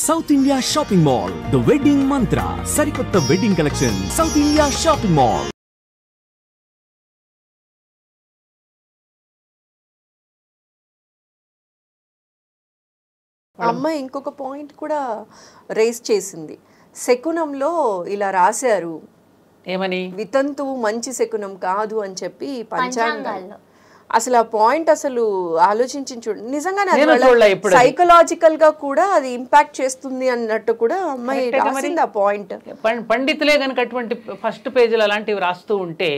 South India shopping mall the wedding మంత్ర సరికొత్త wedding collection south India shopping mall. అమ్మాయి ఇంకొక point కూడా race చేసింది. శకునంలో ఇలా రాశారు ఏమని, వితంతు మంచి శకునం కాదు అని చెప్పి పంచాంగాల్లో. అసలు ఆ పాయింట్ అసలు ఆలోచించి చూడండి, నిజంగానే సైకలాజికల్ గా కూడా అది ఇంపాక్ట్ చేస్తుంది అన్నట్టు కూడా అమ్మాయి రాసింది ఆ పాయింట్. పండితులే కనుక అటువంటి ఫస్ట్ పేజీలు అలాంటివి రాస్తూ ఉంటే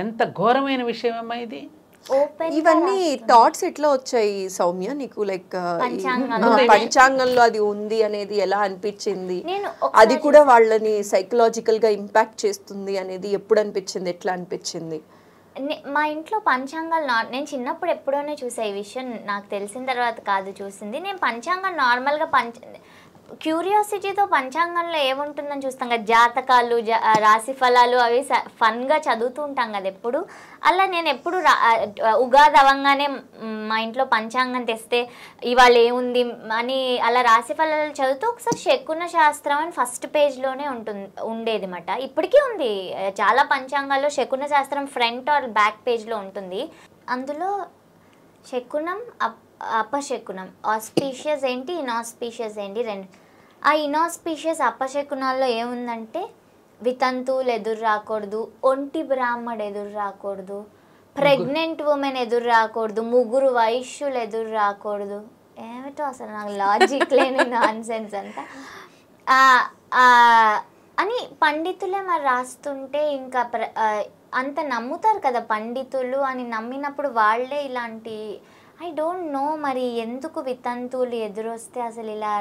ఎంత ఘోరమైన విషయం అమ్మా ఇది. ఇవన్నీ థాట్స్ ఎట్లా వచ్చాయి సౌమ్య నీకు? లైక్ పంచాంగంలో అది ఉంది అనేది ఎలా అనిపించింది? అది కూడా వాళ్ళని సైకలాజికల్ గా ఇంపాక్ట్ చేస్తుంది అనేది ఎప్పుడు అనిపించింది, ఎట్లా అనిపించింది? మా ఇంట్లో పంచాంగాలు నేను చిన్నప్పుడు ఎప్పుడోనే చూసా. ఈ విషయం నాకు తెలిసిన తర్వాత కాదు చూసింది. నేను పంచాంగం నార్మల్గా క్యూరియాసిటీతో పంచాంగంలో ఏముంటుందని చూస్తాం కదా, జాతకాలు, రాశి ఫలాలు అవి ఫన్గా చదువుతూ ఉంటాం కదా ఎప్పుడు. అలా నేను ఎప్పుడు ఉగాది అవ్వగానే మా ఇంట్లో పంచాంగం తెస్తే ఇవాళ ఏముంది అని అలా రాశి ఫలాలు చదువుతూ ఒకసారి శకున శాస్త్రం అని ఫస్ట్ పేజ్లోనే ఉండేది మాట. ఇప్పటికీ ఉంది చాలా పంచాంగాల్లో శకున శాస్త్రం ఫ్రంట్ ఆర్ బ్యాక్ పేజ్లో ఉంటుంది. అందులో శకునం అపశకునం, ఆస్పీషియస్ ఏంటి, ఇన్ఆస్పీషియస్ ఏంటి రెండు. ఆ ఇన్ఆస్పీషియస్ అపశకునాల్లో ఏముందంటే వితంతువులు ఎదురు రాకూడదు, ఒంటి బ్రాహ్మడు ఎదురు రాకూడదు, ప్రెగ్నెంట్ ఉమెన్ ఎదురు రాకూడదు, ముగ్గురు వైశ్యులు ఎదురు రాకూడదు. ఏమిటో అసలు నాకు లాజిక్ లేని నాన్ సెన్స్ అంతా అని పండితులే మరి రాస్తుంటే ఇంకా అంత నమ్ముతారు కదా పండితులు అని. నమ్మినప్పుడు వాళ్ళే ఇలాంటి ఐ డోంట్ నో మరి ఎందుకు వితంతువులు ఎదురొస్తే అసలు ఇలా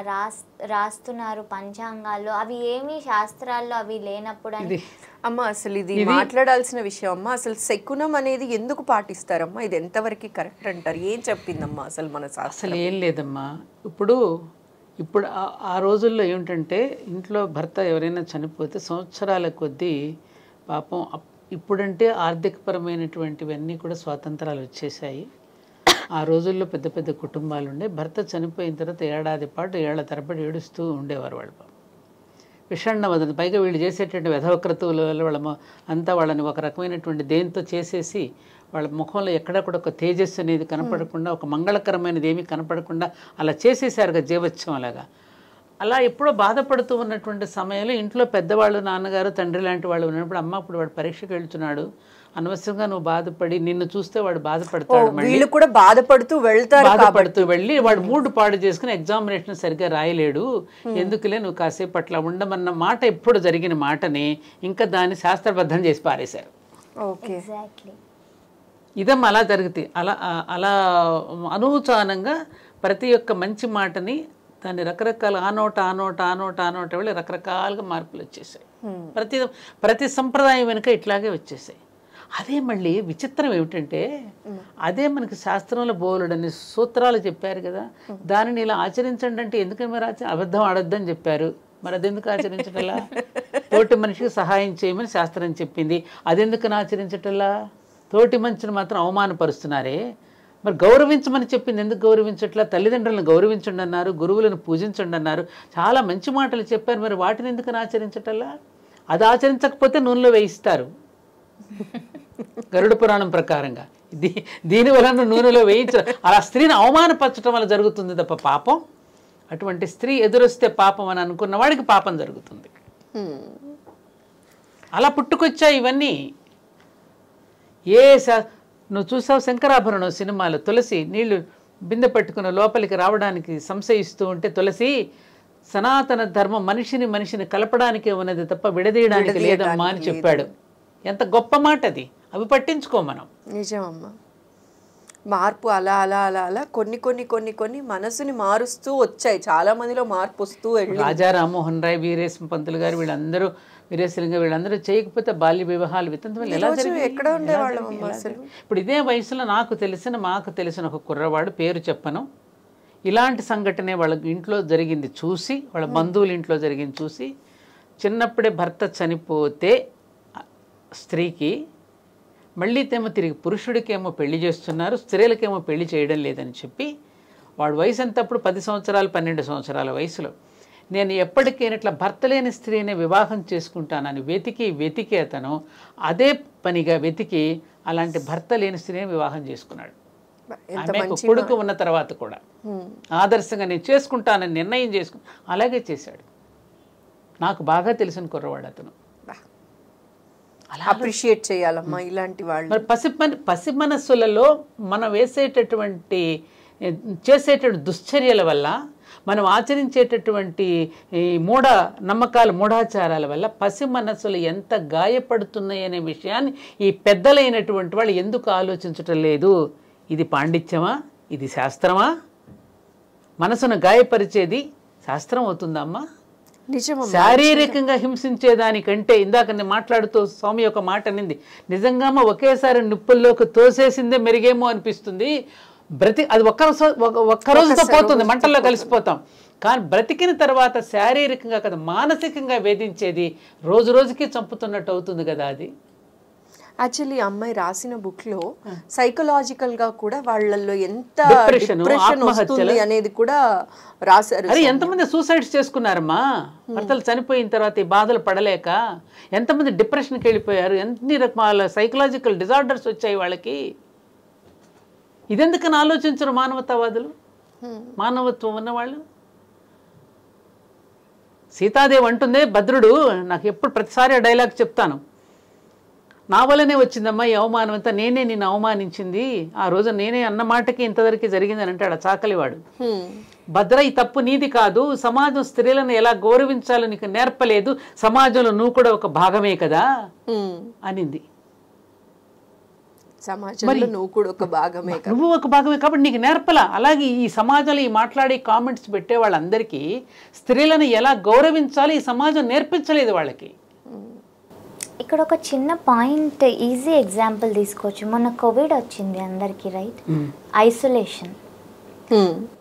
రాస్తున్నారు పంచాంగాల్లో. అవి ఏమీ శాస్త్రాల్లో అవి లేనప్పుడు అని. అమ్మ అసలు ఇది మాట్లాడాల్సిన విషయం అమ్మ. అసలు శకునం అనేది ఎందుకు పాటిస్తారమ్మా? ఇది ఎంతవరకు కరెక్ట్ అంటారు? ఏం చెప్పిందమ్మా అసలు మన అసలు? ఏం లేదమ్మా, ఇప్పుడు ఆ రోజుల్లో ఏమిటంటే ఇంట్లో భర్త ఎవరైనా చనిపోతే సంవత్సరాల కొద్దీ పాపం, ఇప్పుడంటే ఆర్థికపరమైనటువంటివన్నీ కూడా స్వాతంత్రాలు వచ్చేసాయి. ఆ రోజుల్లో పెద్ద పెద్ద కుటుంబాలు ఉండే, భర్త చనిపోయిన తర్వాత ఏడాది పాటు ఏళ్ల తరబడి ఏడుస్తూ ఉండేవారు వాళ్ళు. విషణ్ణ వదన, పైగా వీళ్ళు చేసేటువంటి వ్యధవక్రతువుల వల్ల వాళ్ళ అంతా వాళ్ళని ఒక రకమైనటువంటి దేంతో చేసేసి వాళ్ళ ముఖంలో ఎక్కడ కూడా ఒక తేజస్సు అనేది కనపడకుండా, ఒక మంగళకరమైనది ఏమీ కనపడకుండా అలా చేసేసారు కదా, జీవత్సం అలాగా. అలా ఎప్పుడో బాధపడుతూ ఉన్నటువంటి సమయంలో ఇంట్లో పెద్దవాళ్ళు, నాన్నగారు, తండ్రి లాంటి వాళ్ళు ఉన్నప్పుడు, అమ్మ ఇప్పుడు వాడు పరీక్షకు వెళ్తున్నాడు, అనవసరంగా నువ్వు బాధపడి, నిన్ను చూస్తే వాడు బాధపడతాడు, వీళ్ళు కూడా బాధపడుతూ వెళ్ళి వాడు మూడు పాడు చేసుకుని ఎగ్జామినేషన్ సరిగ్గా రాయలేడు, ఎందుకులే నువ్వు కాసేపు అట్లా ఉండమన్న మాట ఎప్పుడు జరిగిన మాటని ఇంకా దాన్ని శాస్త్రబద్ధం చేసి పారేశారు. ఇదమ్మా అలా జరిగితే అలా అనూచానంగా ప్రతి ఒక్క మంచి మాటని దాన్ని రకరకాల ఆనోట వెళ్ళి రకరకాలుగా మార్పులు వచ్చేసాయి. ప్రతి సంప్రదాయం వెనుక ఇట్లాగే వచ్చేసాయి. అదే మళ్ళీ విచిత్రం ఏమిటంటే, అదే మనకి శాస్త్రంలో బోలుడని సూత్రాలు చెప్పారు కదా, దానిని ఇలా ఆచరించండి అంటే ఎందుకని మరి అబద్ధం ఆడొద్దని చెప్పారు, మరి అదెందుకు ఆచరించటల్లా? తోటి మనిషికి సహాయం చేయమని శాస్త్రం చెప్పింది, అదెందుకని ఆచరించటల్లా? తోటి మనిషిని మాత్రం అవమానపరుస్తున్నారే, మరి గౌరవించమని చెప్పింది ఎందుకు గౌరవించట్లా? తల్లిదండ్రులను గౌరవించండి అన్నారు, గురువులను పూజించండి అన్నారు, చాలా మంచి మాటలు చెప్పారు, మరి వాటిని ఎందుకని ఆచరించటల్లా? అది ఆచరించకపోతే నూనెలో వేయిస్తారు గరుడ పురాణం ప్రకారంగా. దీనివల్ల నూనెలో వేయించ, అలా స్త్రీని అవమానపరచడం వల్ల జరుగుతుంది తప్ప పాపం. అటువంటి స్త్రీ ఎదురొస్తే పాపం అని అనుకున్న వాడికి పాపం జరుగుతుంది. అలా పుట్టుకొచ్చాయి ఇవన్నీ. నువ్వు చూసావు శంకరాభరణం సినిమాలో తులసి నీళ్లు బిందె పట్టుకుని లోపలికి రావడానికి సంశయిస్తూ ఉంటే, తులసి సనాతన ధర్మం మనిషిని కలపడానికే ఉన్నది తప్ప విడదీయడానికి లేదమ్మా అని చెప్పాడు. ఎంత గొప్ప మాట అది. అవి పట్టించుకో మనం. నిజమమ్మా, మార్పు అలా అలా అలా అలా కొన్ని కొన్ని కొన్ని కొన్ని మనసుని మారుస్తూ వచ్చాయి. చాలా మందిలో మార్పు వస్తూ వెళ్ళి రాజా రామ్మోహన్ రాయ్, వీరేశం పంతులు గారు, వీళ్ళందరూ, వీరేశలింగ, వీళ్ళందరూ చేయకపోతే బాల్య వివాహాలు వితంతులు ఎలా ఎక్కడ ఉండేవాళ్ళం అసలు? ఇప్పుడు ఇదే వయసులో మాకు తెలిసిన ఒక కుర్రవాడు, పేరు చెప్పను, ఇలాంటి సంఘటనే వాళ్ళ ఇంట్లో జరిగింది చూసి, వాళ్ళ బంధువుల ఇంట్లో జరిగింది చూసి, చిన్నప్పుడే భర్త చనిపోతే స్త్రీకి మళ్ళీ తిరిగి పురుషుడికేమో పెళ్లి చేస్తున్నారు, స్త్రీలకేమో పెళ్లి చేయడం లేదని చెప్పి వాడు వయసు ఎంతప్పుడు 10 సంవత్సరాలు 12 సంవత్సరాల వయసులో నేను ఎప్పటికైనా ఇట్లా భర్త లేని స్త్రీని వివాహం చేసుకుంటానని వెతికి అతను అదే పనిగా వెతికి అలాంటి భర్త లేని స్త్రీని వివాహం చేసుకున్నాడు. ఆమెకు కొడుకు ఉన్న తర్వాత కూడా ఆదర్శంగా నేను చేసుకుంటానని నిర్ణయం చేసుకుని అలాగే చేశాడు. నాకు బాగా తెలిసిన కుర్రవాడు అతను. అప్రిషియేట్ చేయాలమ్మా ఇలాంటి వాళ్ళు. మరి పసి మనస్సులలో మనం చేసేటువంటి దుశ్చర్యల వల్ల మనం ఆచరించేటటువంటి ఈ మూఢాచారాల వల్ల పసి మనస్సులు ఎంత గాయపడుతున్నాయనే విషయాన్ని ఈ పెద్దలైనటువంటి వాళ్ళు ఎందుకు ఆలోచించటం లేదు? ఇది పాండిత్యమా? ఇది శాస్త్రమా? మనసును గాయపరిచేది శాస్త్రం అవుతుందమ్మా? శారీరకంగా హింసించేదానికంటే ఇందాక నేను మాట్లాడుతూ స్వామి ఒక మాట అనింది, నిజంగా ఒకేసారి నిప్పుల్లోకి తోసేసిందే మెరుగేమో అనిపిస్తుంది. అది ఒక్కరోజుతో పోతుంది, మంటల్లో కలిసిపోతాం. కానీ బ్రతికిన తర్వాత శారీరకంగా కదా మానసికంగా వేధించేది రోజు రోజుకి చంపుతున్నట్టు అవుతుంది కదా. అది యాక్చువల్లీ అమ్మాయి రాసిన బుక్ లో సైకలాజికల్ గా కూడా వాళ్ళల్లో ఎంత డిప్రెషన్ వస్తుంది అనేది కూడా రాశారు. అరే ఎంతమంది సూసైడ్స్ చేసుకున్నారమ్మా భర్తలు చనిపోయిన తర్వాత ఈ బాధలు పడలేక, ఎంతమంది డిప్రెషన్కి వెళ్ళిపోయారు, ఎన్ని రకాల సైకలాజికల్ డిజార్డర్స్ వచ్చాయి వాళ్ళకి. ఇదెందుకని ఆలోచించరు మానవతావాదులు, మానవత్వం ఉన్నవాళ్ళు? సీతాదేవి అంటుంది, భద్రుడు నాకు ఎప్పుడు ప్రతిసారి ఆ డైలాగ్ చెప్తాను, నా వల్లనే వచ్చిందమ్మా ఈ అవమానం అంతా, నేనే నిన్ను అవమానించింది, ఆ రోజు నేనే అన్న మాటకి ఇంతవరకు జరిగిందని అంటాడు చాకలివాడు. భద్ర ఈ తప్పు నీది కాదు, సమాజం స్త్రీలను ఎలా గౌరవించాలో నీకు నేర్పలేదు, సమాజంలో నువ్వు కూడా ఒక భాగమే కదా అనింది. సమాజంలో నువ్వు కూడా ఒక భాగమే, నువ్వు ఒక భాగమే కాబట్టి నీకు నేర్పలా. అలాగే ఈ సమాజంలో ఈ మాట్లాడే కామెంట్స్ పెట్టే వాళ్ళందరికీ స్త్రీలను ఎలా గౌరవించాలి ఈ సమాజం నేర్పించలేదు వాళ్ళకి. ఇక్కడ ఒక చిన్న పాయింట్, ఈజీ ఎగ్జాంపుల్ తీసుకోవచ్చు. మొన్న కోవిడ్ వచ్చింది అందరికీ, రైట్? ఐసోలేషన్.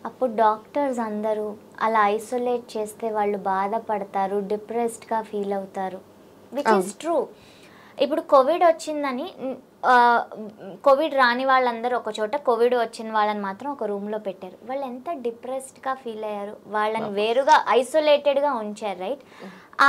అప్పుడు డాక్టర్స్ అందరూ అలా ఐసోలేట్ చేస్తే వాళ్ళు బాధపడతారు, డిప్రెస్డ్గా ఫీల్ అవుతారు, విచ్ ఈస్ ట్రూ. ఇప్పుడు కోవిడ్ వచ్చిందని కోవిడ్ రాని వాళ్ళందరూ ఒక చోట, కోవిడ్ వచ్చిన వాళ్ళని మాత్రం ఒక రూమ్లో పెట్టారు. వాళ్ళు ఎంత డిప్రెస్డ్గా ఫీల్ అయ్యారు, వాళ్ళని వేరుగా ఐసోలేటెడ్గా ఉంచారు, రైట్?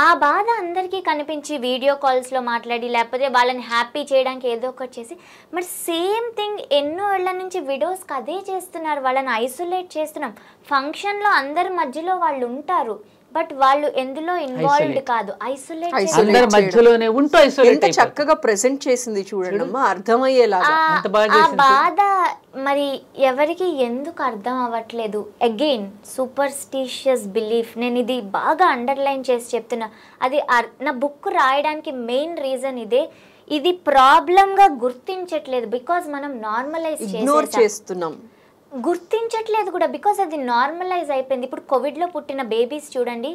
ఆ బాధ అందరికీ కనిపించి వీడియో కాల్స్లో మాట్లాడి లేకపోతే వాళ్ళని హ్యాపీ చేయడానికి ఏదో ఒకటి చేసి, మరి సేమ్ థింగ్ ఎన్నో ఏళ్ల నుంచి విడోస్కి అదే చేస్తున్నారు, వాళ్ళని ఐసోలేట్ చేస్తున్నాం. ఫంక్షన్లో అందరి మధ్యలో వాళ్ళు ఉంటారు, బట్ వాళ్ళు ఎందులో ఇన్వాల్వ్డ్ కాదు, ఐసోలేట్ మధ్యలోనే ఉంటూ ఐసోలేట్. చక్కగా ప్రెజెంట్ చేసింది చూడండి అమ్మా, అర్థమయ్యేలాగా. ఆ బాధ మరి ఎవరికి ఎందుకు అర్థం అవ్వట్లేదు? Again superstitious belief. నేను ఇది బాగా అండర్లైన్ చేసి చెప్తున్నా. అది నా బుక్ రాయడానికి మెయిన్ రీజన్ ఇదే. ఇది ప్రాబ్లంగా గుర్తించట్లేదు, బికాజ్ మనం నార్మలైజ్ చేస్తున్నాం, గుర్తించట్లేదు కూడా, బికాజ్ అది నార్మలైజ్ అయిపోయింది. ఇప్పుడు కోవిడ్లో పుట్టిన బేబీస్ చూడండి,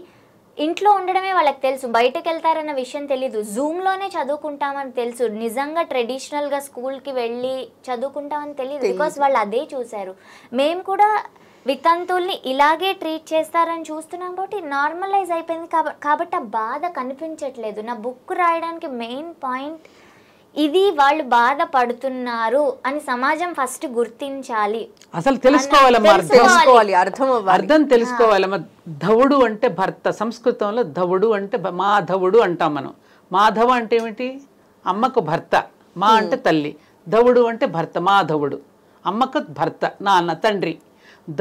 ఇంట్లో ఉండడమే వాళ్ళకి తెలుసు, బయటకు వెళ్తారన్న విషయం తెలీదు, జూమ్లోనే చదువుకుంటామని తెలుసు, నిజంగా ట్రెడిషనల్గా స్కూల్కి వెళ్ళి చదువుకుంటామని తెలియదు, బికాజ్ వాళ్ళు అదే చూశారు. మేము కూడా వితంతువుల్ని ఇలాగే ట్రీట్ చేస్తారని చూస్తున్నాం కాబట్టి నార్మలైజ్ అయిపోయింది. కాబట్టి ఆ బాధ కనిపించట్లేదు. నా బుక్ రాయడానికి మెయిన్ పాయింట్ ఇది, వాళ్ళు బాధపడుతున్నారు అని సమాజం ఫస్ట్ గుర్తించాలి, అసలు తెలుసుకోవాలమ్మా, అర్థం తెలుసుకోవాలమ్మా. ధవుడు అంటే భర్త, సంస్కృతంలో ధవుడు అంటే మాధవుడు అంటాం మనం. మాధవ అంటే ఏమిటి? అమ్మకు భర్త, మా అంటే తల్లి, ధవుడు అంటే భర్త, మాధవుడు. అమ్మకు భర్త, నాన్న, తండ్రి.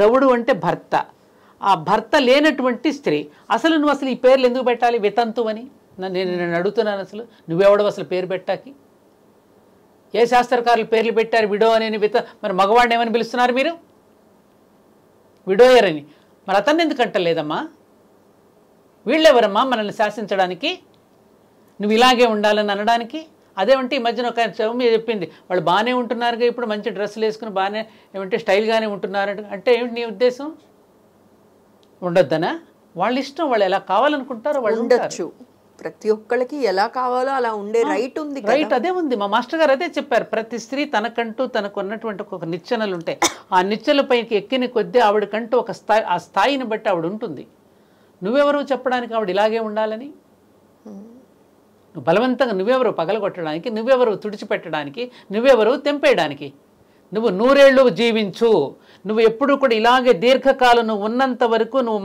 ధవుడు అంటే భర్త. ఆ భర్త లేనటువంటి స్త్రీ. అసలు నువ్వు అసలు ఈ పేర్లు ఎందుకు పెట్టాలి? వితంతు అని నేను అడుగుతున్నాను. అసలు నువ్వెవడవు అసలు పేరు పెట్టాకి? ఏ శాస్త్రకారులు పేర్లు పెట్టారు విడో అని? మరి మగవాడిని ఏమని పిలుస్తున్నారు మీరు? విడోయర్ అని. మరి అతన్ని ఎందుకు అంటలేదమ్మా? వీళ్ళెవరమ్మా మనల్ని శాసించడానికి, నువ్వు ఇలాగే ఉండాలని అనడానికి? అదేమంటే ఈ మధ్యన ఒక చౌమి చెప్పింది, వాళ్ళు బాగానే ఉంటున్నారుగా ఇప్పుడు, మంచి డ్రెస్సులు వేసుకుని బాగానే ఏమంటే స్టైల్గానే ఉంటున్నారు అంటే ఏమిటి నీ ఉద్దేశం? ఉండొద్దనా? వాళ్ళ ఇష్టం, వాళ్ళు ఎలా కావాలనుకుంటారో వాళ్ళు ఉండొచ్చు. ప్రతి ఒక్కళ్ళకి ఎలా కావాలో అలా ఉండే రైట్ ఉంది, రైట్ అదే ఉంది. మా మాస్టర్ గారు అదే చెప్పారు. ప్రతి స్త్రీ తనకంటూ తనకు ఉన్నటువంటి ఒక నిచ్చెనలు ఉంటాయి. ఆ నిచ్చెల పైకి ఎక్కిన కొద్దీ ఆవిడకంటూ ఒక స్థాయి, ఆ స్థాయిని బట్టి ఆవిడ ఉంటుంది. నువ్వెవరు చెప్పడానికి ఆవిడ ఇలాగే ఉండాలని? నువ్వు బలవంతంగా నువ్వెవరు పగలగొట్టడానికి, నువ్వెవరు తుడిచిపెట్టడానికి, నువ్వెవరు తెంపేయడానికి? నువ్వు 100 ఏళ్ళు జీవించు, నువ్వు ఎప్పుడు కూడా ఇలాగే దీర్ఘకాలం నువ్వు ఉన్నంత వరకు నువ్వు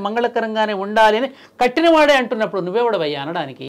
మంగళకరంగానే ఉండాలి అని కట్టినవాడే అంటున్నప్పుడు నువ్వెవడవయ్యా అనడానికి?